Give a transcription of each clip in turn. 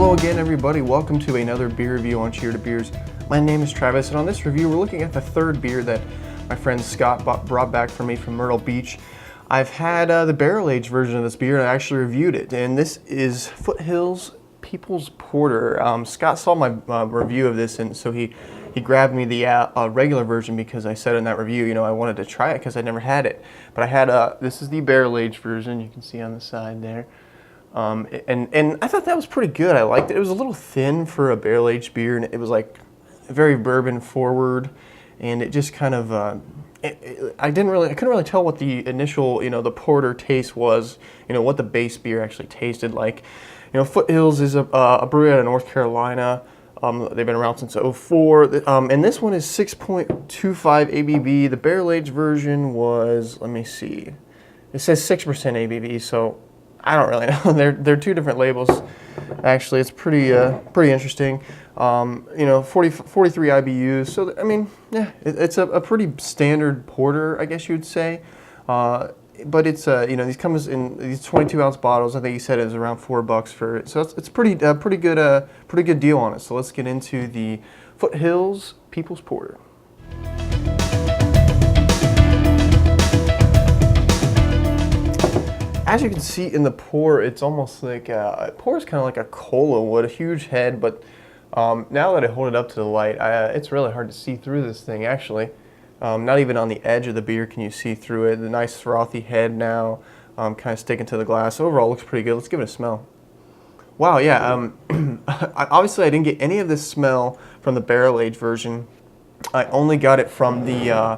Hello again, everybody. Welcome to another beer review on Cheer to Beers. My name is Travis, and on this review, we're looking at the third beer that my friend Scott brought back for me from Myrtle Beach. I've had the barrel-aged version of this beer, and I actually reviewed it. And this is Foothills People's Porter. Scott saw my review of this, and so he grabbed me the regular version because I said in that review, you know, I wanted to try it because I never had it. But I had this is the barrel-aged version. You can see on the side there. And I thought that was pretty good. I liked it. It was a little thin for a barrel-aged beer, and it was like very bourbon forward, and it just kind of I couldn't really tell what the initial, you know, the porter taste was, you know, what the base beer actually tasted like. You know, Foothills is a brewery out of North Carolina. They've been around since '04, and this one is 6.25 ABV. The barrel-aged version was, let me see, it says 6% ABV, so I don't really know. They're two different labels. Actually, it's pretty interesting. You know, 43 IBUs. So I mean, yeah, it's a pretty standard porter, I guess you would say. But it's you know, these comes in these 22-ounce bottles. I think he said it was around $4 for it. So it's pretty good deal on it. So let's get into the Foothills People's Porter. As you can see in the pour, it's almost like it pours kind of like a cola would, a huge head. But now that I hold it up to the light, it's really hard to see through this thing. Actually, not even on the edge of the beer can you see through it. The nice frothy head now, kind of sticking to the glass. Overall, looks pretty good. Let's give it a smell. Wow, yeah. Obviously, I didn't get any of this smell from the barrel-aged version. I only got it from the.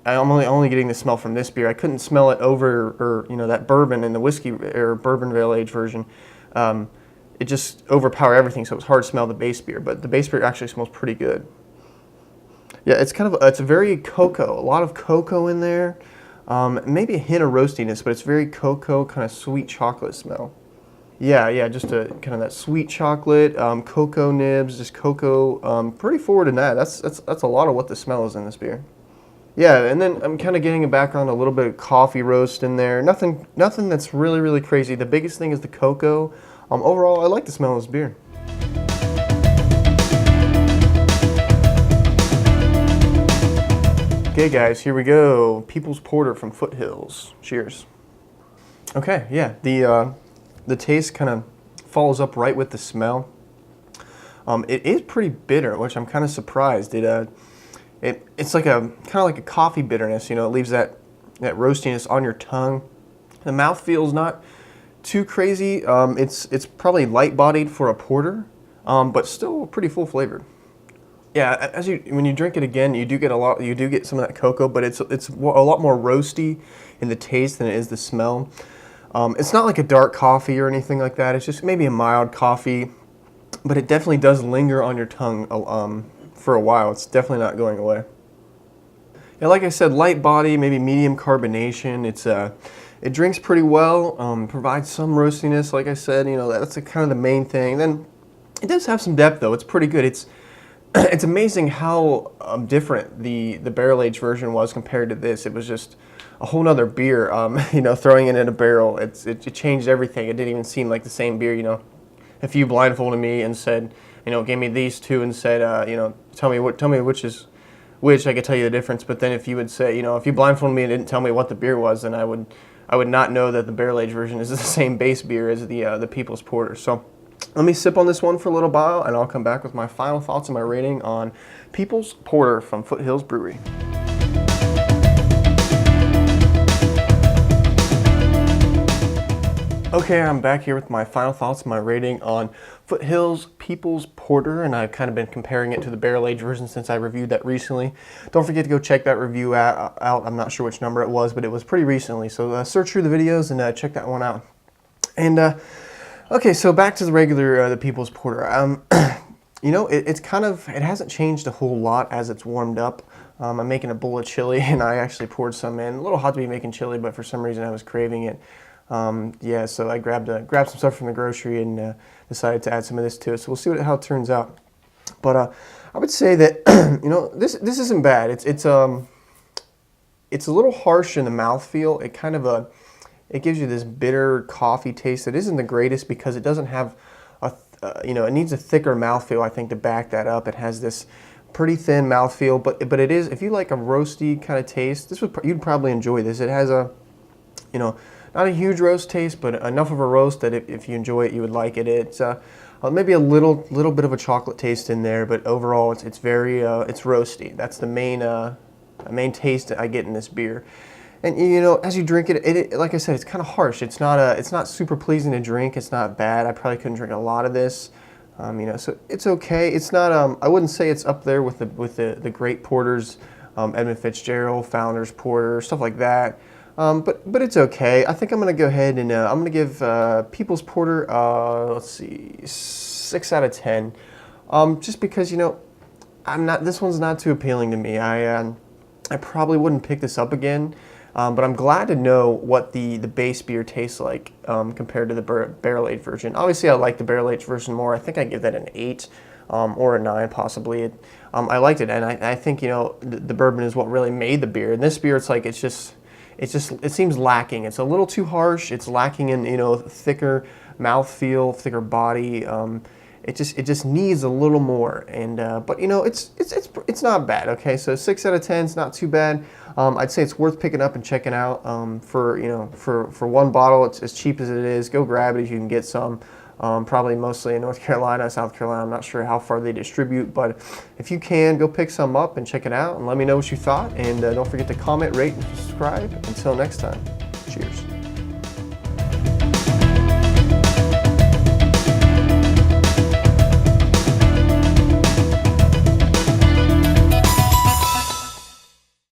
I'm only getting the smell from this beer. I couldn't smell it over, or you know, that bourbon in the whiskey or bourbon barrel-aged version. It just overpowered everything, so it was hard to smell the base beer. But the base beer actually smells pretty good. Yeah, it's it's a very cocoa, a lot of cocoa in there. Maybe a hint of roastiness, but it's very cocoa, kind of sweet chocolate smell. Yeah, just a kind of that sweet chocolate, cocoa nibs, just cocoa. Pretty forward in that. That's a lot of what the smell is in this beer. Yeah, and then I'm kind of getting a background, a little bit of coffee roast in there. Nothing that's really crazy. The biggest thing is the cocoa. Overall, I like the smell of this beer. Okay, guys, here we go. People's Porter from Foothills. Cheers. Okay, yeah, the taste kind of follows up right with the smell. It is pretty bitter, which I'm kind of surprised. It's like kind of like a coffee bitterness, you know. It leaves that roastiness on your tongue. The mouthfeel is not too crazy. It's probably light-bodied for a porter, but still pretty full flavored. Yeah, when you drink it again, you do get some of that cocoa, but it's a lot more roasty in the taste than it is the smell. It's not like a dark coffee or anything like that. It's just maybe a mild coffee, but it definitely does linger on your tongue for a while. It's definitely not going away. Yeah, like I said, light body, maybe medium carbonation. It drinks pretty well, provides some roastiness, like I said, you know, that's kind of the main thing. Then it does have some depth, though. It's pretty good. It's amazing how different the barrel-aged version was compared to this. It was just a whole nother beer, you know, throwing it in a barrel. It changed everything. It didn't even seem like the same beer, you know. If you blindfolded me and said, you know, gave me these two and said, you know, tell me which is which, I could tell you the difference. But then if you would say, you know, if you blindfolded me and didn't tell me what the beer was, then I would not know that the barrel-aged version is the same base beer as the People's Porter. So let me sip on this one for a little while, and I'll come back with my final thoughts and my rating on People's Porter from Foothills Brewery. Okay, I'm back here with my final thoughts and my rating on Foothills People's Porter, and I've kind of been comparing it to the barrel-aged version since I reviewed that recently. Don't forget to go check that review out. I'm not sure which number it was, but it was pretty recently, so search through the videos and check that one out. And okay, so back to the regular the People's Porter. You know, it hasn't changed a whole lot as it's warmed up. I'm making a bowl of chili, and I actually poured some in. A little hot to be making chili, but for some reason I was craving it. Yeah, so I grabbed some stuff from the grocery and decided to add some of this to it. So we'll see how it turns out. But I would say that you know, this isn't bad. It's a little harsh in the mouthfeel. It kind of it gives you this bitter coffee taste that isn't the greatest because it doesn't have it needs a thicker mouthfeel, I think, to back that up. It has this pretty thin mouthfeel, but it is, if you like a roasty kind of taste, you'd probably enjoy this. It has a, not a huge roast taste, but enough of a roast that if you enjoy it, you would like it. It's maybe a little bit of a chocolate taste in there, but overall it's very it's roasty. That's the main taste that I get in this beer. And as you drink it, like I said, it's kind of harsh. It's not super pleasing to drink. It's not bad. I probably couldn't drink a lot of this. So it's okay. It's not. I wouldn't say it's up there with the great porters, Edmund Fitzgerald, Founders Porter, stuff like that. But it's okay. I think I'm gonna go ahead and I'm gonna give People's Porter let's see, 6 out of 10. Just because this one's not too appealing to me. I probably wouldn't pick this up again. But I'm glad to know what the base beer tastes like compared to the barrel-aged version. Obviously, I like the barrel-aged version more. I think I give that an 8 or a 9 possibly. I liked it, and I think the bourbon is what really made the beer. And this beer, it seems lacking. It's a little too harsh. It's lacking in thicker mouthfeel, thicker body. It just needs a little more, but it's not bad. Okay, so 6 out of 10 is not too bad. I'd say it's worth picking up and checking out. For one bottle, it's as cheap as it is. Go grab it if you can get some. Probably mostly in North Carolina, South Carolina. I'm not sure how far they distribute, but if you can, go pick some up and check it out, and let me know what you thought. And don't forget to comment, rate, and subscribe. Until next time.